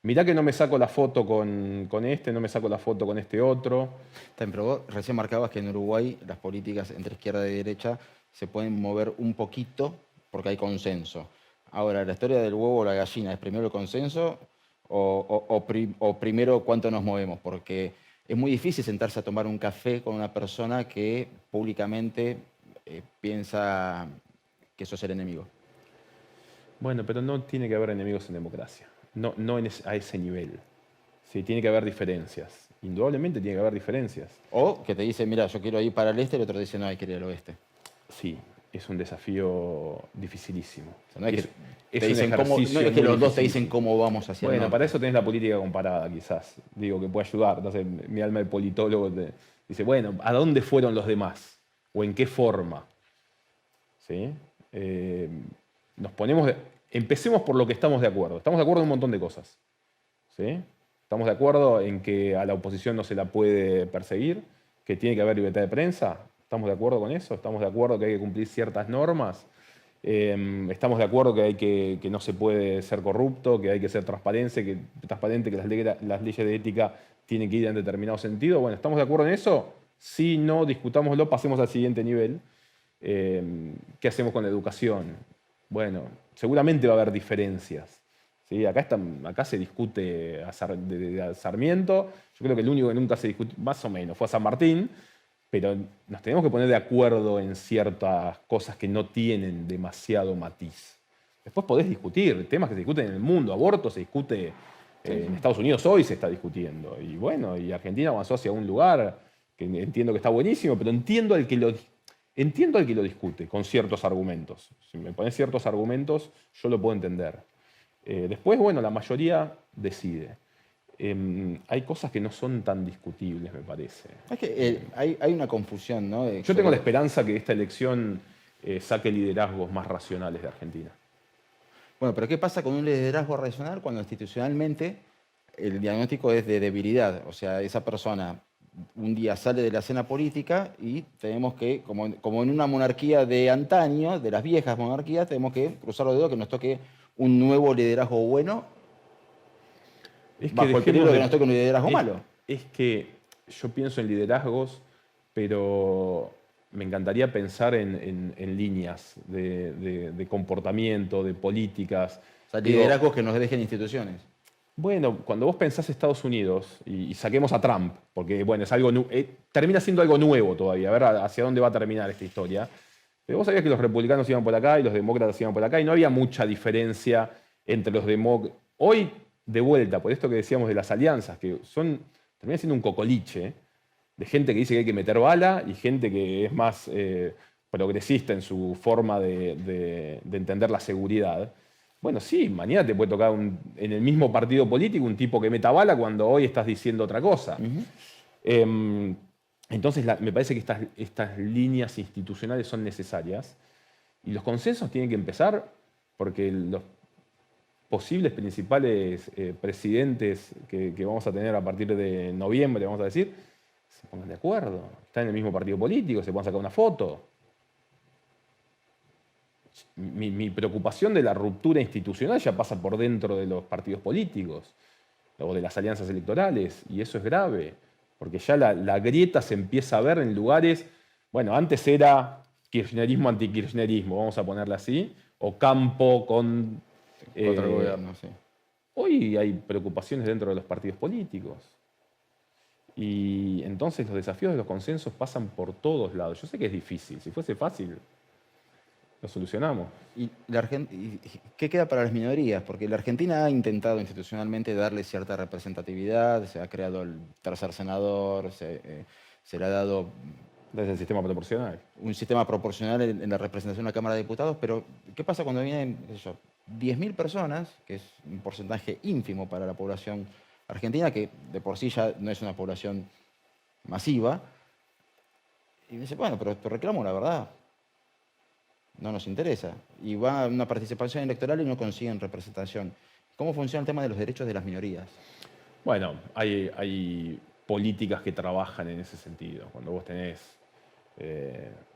Mirá que no me saco la foto con este, no me saco la foto con este otro. Pero vos recién marcabas que en Uruguay las políticas entre izquierda y derecha se pueden mover un poquito porque hay consenso. Ahora, la historia del huevo o la gallina, ¿es primero el consenso o primero cuánto nos movemos? Porque es muy difícil sentarse a tomar un café con una persona que públicamente piensa que sos el enemigo. Bueno, pero no tiene que haber enemigos en democracia. No a ese nivel. Sí, tiene que haber diferencias. Indudablemente tiene que haber diferencias. O que te dice, mira, yo quiero ir para el este, y el otro dice, no, hay que ir al oeste. Sí, es un desafío dificilísimo. O sea, no es que los dos te dicen cómo vamos hacia Bueno, para eso tenés la política comparada, quizás. Digo, que puede ayudar. Entonces, mi alma de politólogo dice, bueno, ¿a dónde fueron los demás? ¿O en qué forma? ¿Sí? Empecemos por lo que estamos de acuerdo. Estamos de acuerdo en un montón de cosas. ¿Sí? Estamos de acuerdo en que a la oposición no se la puede perseguir, que tiene que haber libertad de prensa. ¿Estamos de acuerdo con eso? ¿Estamos de acuerdo que hay que cumplir ciertas normas? ¿Estamos de acuerdo que no se puede ser corrupto, que hay que ser transparente, que las leyes de ética tienen que ir en determinado sentido? Bueno, ¿estamos de acuerdo en eso? Si no, discutámoslo, pasemos al siguiente nivel. ¿Qué hacemos con la educación? Bueno, seguramente va a haber diferencias. ¿Sí? Acá se discute de Sarmiento. Yo creo que el único que nunca se discutió, más o menos, fue a San Martín. Pero nos tenemos que poner de acuerdo en ciertas cosas que no tienen demasiado matiz. Después podés discutir temas que se discuten en el mundo. Aborto se discute en Estados Unidos hoy, se está discutiendo. Y bueno, y Argentina avanzó hacia un lugar que entiendo que está buenísimo, pero entiendo al que lo discute con ciertos argumentos. Si me pones ciertos argumentos, yo lo puedo entender. Después, bueno, la mayoría decide. Hay cosas que no son tan discutibles, me parece. Es que hay una confusión, ¿no? Yo tengo la esperanza que esta elección saque liderazgos más racionales de Argentina. Bueno, pero ¿qué pasa con un liderazgo racional cuando institucionalmente el diagnóstico es de debilidad? O sea, esa persona un día sale de la escena política y tenemos que, como en una monarquía de antaño, de las viejas monarquías, tenemos que cruzar los dedos que nos toque un nuevo liderazgo bueno. Bajo el peligro de que nos toque un liderazgo malo. Es que yo pienso en liderazgos, pero me encantaría pensar en líneas de comportamiento, de políticas. O sea, Digo, liderazgos que nos dejen instituciones. bueno, cuando vos pensás Estados Unidos y saquemos a Trump, porque bueno, es algo termina siendo algo nuevo todavía, a ver hacia dónde va a terminar esta historia. Pero vos sabías que los republicanos iban por acá y los demócratas iban por acá y no había mucha diferencia entre los demócratas. Hoy, de vuelta, por esto que decíamos de las alianzas, que termina siendo un cocoliche de gente que dice que hay que meter bala y gente que es más progresista en su forma de entender la seguridad. Bueno, sí, mañana te puede tocar en el mismo partido político un tipo que meta bala cuando hoy estás diciendo otra cosa. Entonces, me parece que estas líneas institucionales son necesarias y los consensos tienen que empezar porque los posibles principales presidentes que vamos a tener a partir de noviembre, vamos a decir, se pongan de acuerdo, están en el mismo partido político, se puedan sacar una foto. Mi preocupación de la ruptura institucional ya pasa por dentro de los partidos políticos o de las alianzas electorales, y eso es grave, porque ya la grieta se empieza a ver en lugares, bueno, antes era kirchnerismo, antikirchnerismo, vamos a ponerla así, o campo con... Contra el gobierno, sí. Hoy hay preocupaciones dentro de los partidos políticos. Y entonces los desafíos de los consensos pasan por todos lados. Yo sé que es difícil, si fuese fácil, lo solucionamos. ¿Y qué queda para las minorías? Porque la Argentina ha intentado institucionalmente darle cierta representatividad, se ha creado el tercer senador, se le ha dado Desde el sistema proporcional. un sistema proporcional en la representación de la Cámara de Diputados, pero ¿qué pasa cuando vienen, qué sé yo, 10.000 personas, que es un porcentaje ínfimo para la población argentina, que de por sí ya no es una población masiva? Y dice, bueno, pero tu reclamo, la verdad, no nos interesa. Y va a una participación electoral y no consiguen representación. ¿Cómo funciona el tema de los derechos de las minorías? Bueno, hay políticas que trabajan en ese sentido. Cuando vos tenés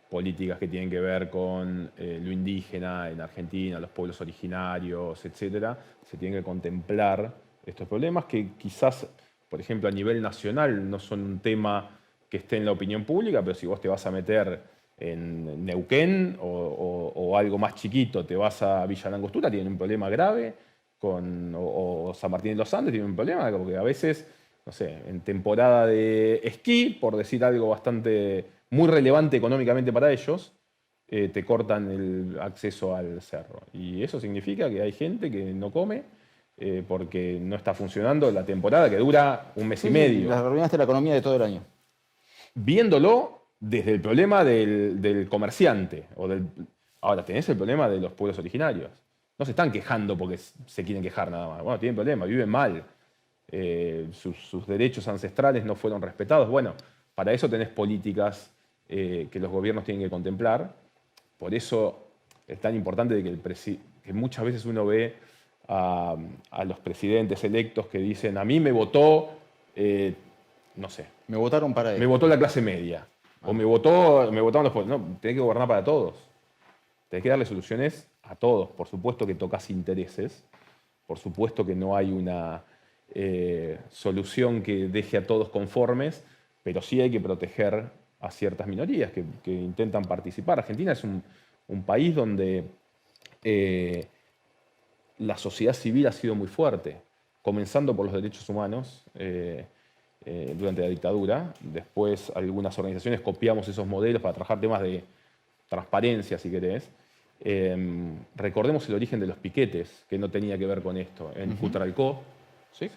políticas que tienen que ver con lo indígena en Argentina, los pueblos originarios, etcétera, se tienen que contemplar estos problemas que quizás, por ejemplo, a nivel nacional no son un tema que esté en la opinión pública, pero si vos te vas a meter en Neuquén o algo más chiquito, te vas a Villa Langostura, tienen un problema grave, o San Martín de los Andes tienen un problema, porque a veces, no sé, en temporada de esquí, por decir algo bastante muy relevante económicamente para ellos, te cortan el acceso al cerro. Y eso significa que hay gente que no come porque no está funcionando la temporada que dura un mes y medio. Las arruinaste la economía de todo el año. Viéndolo desde el problema del comerciante. Ahora, tenés el problema de los pueblos originarios. No se están quejando porque se quieren quejar nada más. Bueno, tienen problemas, viven mal. Sus derechos ancestrales no fueron respetados. Bueno, para eso tenés políticas que los gobiernos tienen que contemplar. Por eso es tan importante de que muchas veces uno ve a los presidentes electos que dicen, a mí me votó, no sé. Me votaron para Me votó la clase media. O me votaron los pobres. No, tenés que gobernar para todos. Tenés que darle soluciones a todos. Por supuesto que tocas intereses. Por supuesto que no hay una solución que deje a todos conformes, pero sí hay que proteger a ciertas minorías que intentan participar. Argentina es un país donde la sociedad civil ha sido muy fuerte, comenzando por los derechos humanos durante la dictadura. Después algunas organizaciones copiamos esos modelos para trabajar temas de transparencia, si querés. Recordemos el origen de los piquetes, que no tenía que ver con esto. En Cutralcó, ¿sí?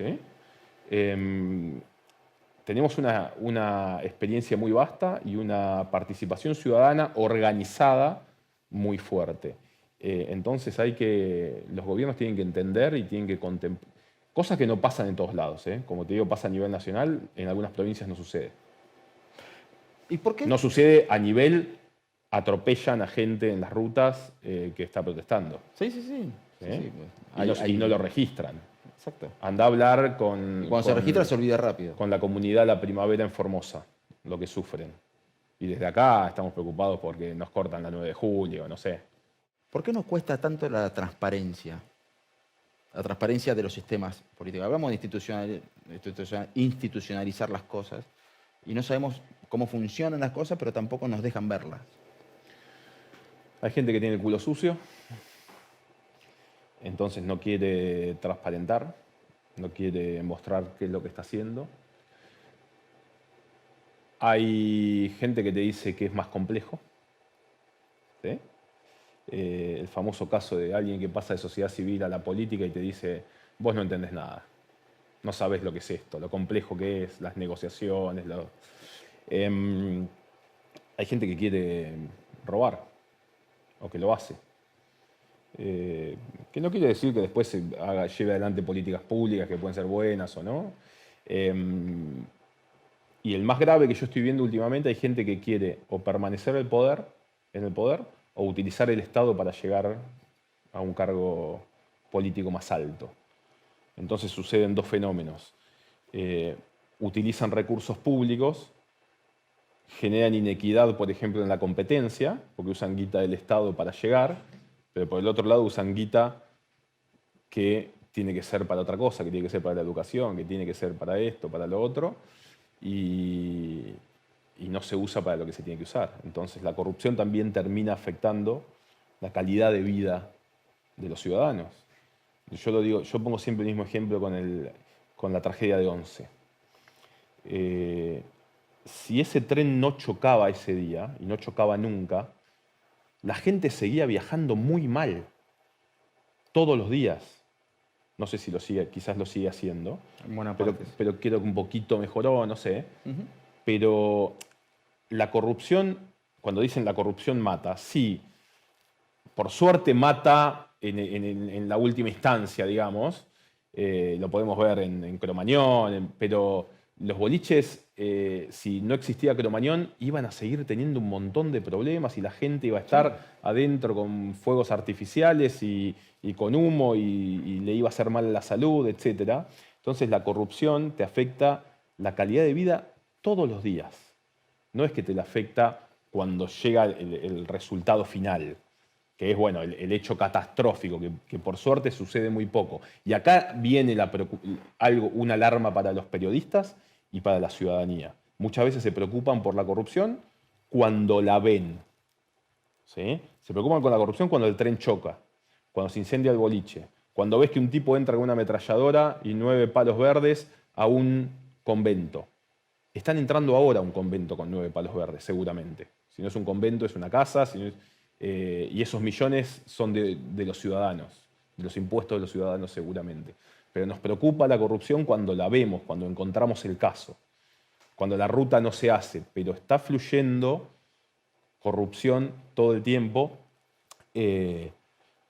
Tenemos una experiencia muy vasta y una participación ciudadana organizada muy fuerte. Entonces los gobiernos tienen que entender y tienen que contemplar cosas que no pasan en todos lados. Como te digo, pasa a nivel nacional, en algunas provincias no sucede. ¿Y por qué? No sucede a nivel, atropellan a gente en las rutas que está protestando. Sí. Y no lo registran. Exacto. Anda a hablar con... Cuando se registra se olvida rápido. Con la comunidad La Primavera en Formosa, lo que sufren. Y desde acá estamos preocupados porque nos cortan la 9 de julio, no sé. ¿Por qué nos cuesta tanto la transparencia? La transparencia de los sistemas políticos. Hablamos de institucionalizar las cosas, y no sabemos cómo funcionan las cosas, pero tampoco nos dejan verlas. Hay gente que tiene el culo sucio, entonces no quiere transparentar, no quiere mostrar qué es lo que está haciendo. Hay gente que te dice que es más complejo, ¿sí? El famoso caso de alguien que pasa de sociedad civil a la política y te dice, vos no entendés nada, no sabés lo que es esto, lo complejo que es, las negociaciones. Hay gente que quiere robar o que lo hace. Que no quiere decir que después lleve adelante políticas públicas que pueden ser buenas o no. Y el más grave que yo estoy viendo últimamente, hay gente que quiere o permanecer en el poder o utilizar el Estado para llegar a un cargo político más alto. Entonces suceden dos fenómenos. Utilizan recursos públicos, generan inequidad, por ejemplo, en la competencia, porque usan guita del Estado para llegar, pero por el otro lado usan guita que tiene que ser para otra cosa, que tiene que ser para la educación, que tiene que ser para esto, para lo otro, y no se usa para lo que se tiene que usar. Entonces la corrupción también termina afectando la calidad de vida de los ciudadanos. Yo lo digo, yo pongo siempre el mismo ejemplo con la tragedia de Once. Si ese tren no chocaba ese día, y no chocaba nunca, la gente seguía viajando muy mal, todos los días. No sé si lo sigue, quizás lo sigue haciendo, pero creo que un poquito mejoró, no sé. Pero la corrupción, cuando dicen la corrupción mata, sí, por suerte mata en la última instancia, digamos. Lo podemos ver en Cromañón, pero los boliches, si no existía Cromañón, iban a seguir teniendo un montón de problemas y la gente iba a estar adentro con fuegos artificiales y con humo y le iba a hacer mal la salud, etc. Entonces la corrupción te afecta la calidad de vida todos los días. No es que te la afecta cuando llega el resultado final, que es bueno, el hecho catastrófico, que por suerte sucede muy poco. Y acá viene una alarma para los periodistas y para la ciudadanía. Muchas veces se preocupan por la corrupción cuando la ven. ¿Sí? Se preocupan con la corrupción cuando el tren choca, cuando se incendia el boliche, cuando ves que un tipo entra con una ametralladora y 9 palos verdes a un convento. Están entrando ahora a un convento con 9 palos verdes, seguramente. Si no es un convento, es una casa. Y esos millones son de los ciudadanos, de los impuestos de los ciudadanos seguramente. Pero nos preocupa la corrupción cuando la vemos, cuando encontramos el caso, cuando la ruta no se hace, pero está fluyendo corrupción todo el tiempo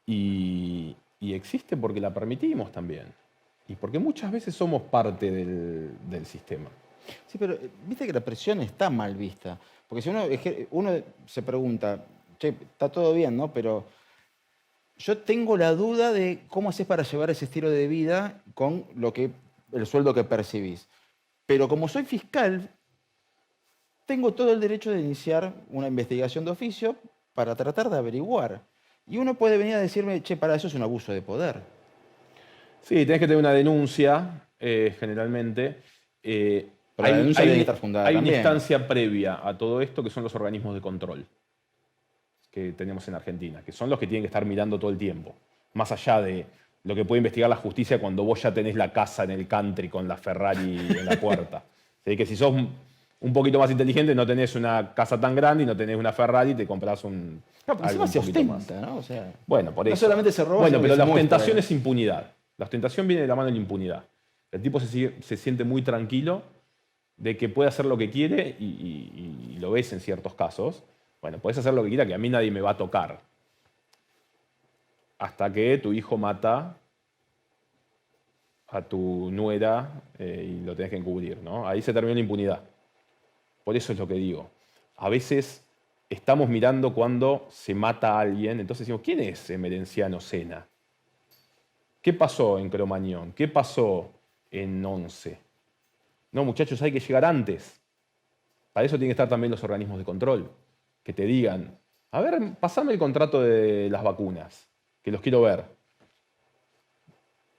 y existe porque la permitimos también y porque muchas veces somos parte del sistema. Sí, pero viste que la presión está mal vista, porque si uno se pregunta, che, está todo bien, ¿no? Pero yo tengo la duda de cómo haces para llevar ese estilo de vida con el sueldo que percibís. Pero como soy fiscal, tengo todo el derecho de iniciar una investigación de oficio para tratar de averiguar. Y uno puede venir a decirme, che, para eso es un abuso de poder. Sí, tenés que tener una denuncia, generalmente. Pero la denuncia tiene que estar fundada hay también. una instancia previa a todo esto que son los organismos de control que tenemos en Argentina, que son los que tienen que estar mirando todo el tiempo, más allá de lo que puede investigar la justicia cuando vos ya tenés la casa en el country con la Ferrari en la puerta. Así que si sos un poquito más inteligente, no tenés una casa tan grande y no tenés una Ferrari, te compras un... No, pero encima se ostenta, ¿no? O sea, bueno, por eso. no solamente se roba, bueno, sino pero que la se muestra. ostentación es impunidad. La ostentación viene de la mano de la impunidad. El tipo se siente muy tranquilo de que puede hacer lo que quiere y lo ves en ciertos casos. Bueno, podés hacer lo que quiera, que a mí nadie me va a tocar. Hasta que tu hijo mata a tu nuera y lo tenés que encubrir, ¿no? Ahí se termina la impunidad. Por eso es lo que digo. A veces estamos mirando cuando se mata a alguien, entonces decimos, ¿quién es Emerenciano Sena? ¿Qué pasó en Cromañón? ¿Qué pasó en Once? No, muchachos, hay que llegar antes. Para eso tienen que estar también los organismos de control, que te digan, a ver, pasame el contrato de las vacunas, que los quiero ver.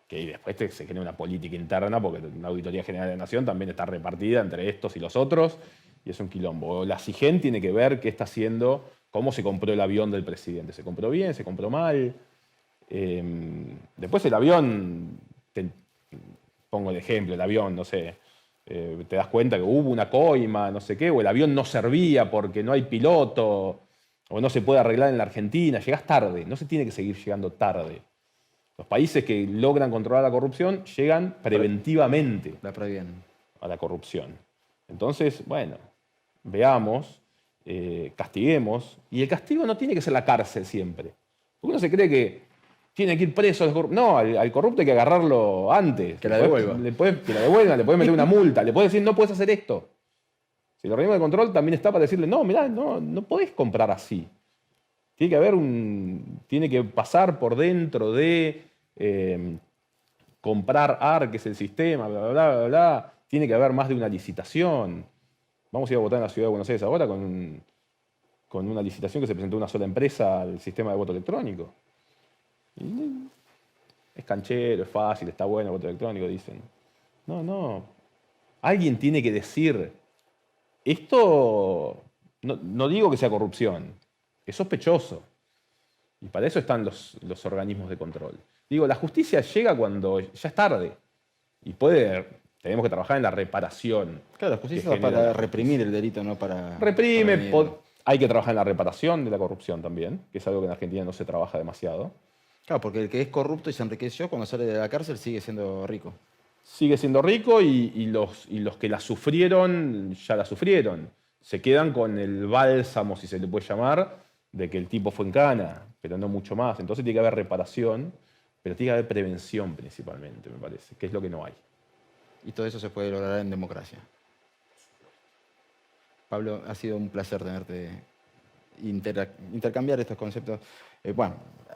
que después se crea una política interna, porque la Auditoría General de la Nación también está repartida entre estos y los otros, y es un quilombo. La SIGEN tiene que ver qué está haciendo, cómo se compró el avión del presidente. ¿Se compró bien? ¿Se compró mal? Después el avión, pongo el ejemplo, el avión, no sé, te das cuenta que hubo una coima, no sé qué, o el avión no servía porque no hay piloto, o no se puede arreglar en la Argentina, llegás tarde, no se tiene que seguir llegando tarde. Los países que logran controlar la corrupción llegan preventivamente La previenen. a la corrupción. Entonces, bueno, veamos, castiguemos, y el castigo no tiene que ser la cárcel siempre. Porque uno se cree que tiene que ir preso. No, al corrupto hay que agarrarlo antes. Que la devuelva. Que la devuelva, le puede meter una multa, le puede decir no puedes hacer esto. Si el organismo de control también está para decirle, no, mirá, no podés comprar así. Tiene que haber tiene que pasar por dentro de comprar AR, que es el sistema, bla, bla, bla, bla, bla. Tiene que haber más de una licitación. Vamos a ir a votar en la Ciudad de Buenos Aires ahora con una licitación que se presentó una sola empresa al sistema de voto electrónico. Y es canchero, es fácil, está bueno el voto electrónico, dicen. No. Alguien tiene que decir, esto no digo que sea corrupción, es sospechoso. Y para eso están los organismos de control. Digo, la justicia llega cuando ya es tarde. Y tenemos que trabajar en la reparación. Claro, la justicia es para reprimir el delito, no para... Reprime, hay que trabajar en la reparación de la corrupción también, que es algo que en Argentina no se trabaja demasiado. Claro, porque el que es corrupto y se enriqueció, cuando sale de la cárcel sigue siendo rico. Sigue siendo rico y los que la sufrieron, ya la sufrieron. Se quedan con el bálsamo, si se le puede llamar, de que el tipo fue en cana, pero no mucho más. Entonces tiene que haber reparación, pero tiene que haber prevención principalmente, me parece, que es lo que no hay. Y todo eso se puede lograr en democracia. Pablo, ha sido un placer tenerte, intercambiar estos conceptos.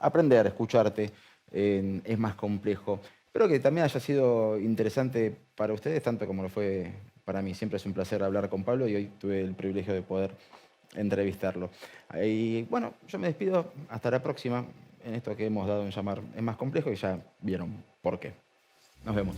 Aprender, escucharte, es más complejo. Espero que también haya sido interesante para ustedes, tanto como lo fue para mí. Siempre es un placer hablar con Pablo y hoy tuve el privilegio de poder entrevistarlo. Y bueno, yo me despido. Hasta la próxima en esto que hemos dado en llamar Es Más Complejo y ya vieron por qué. Nos vemos.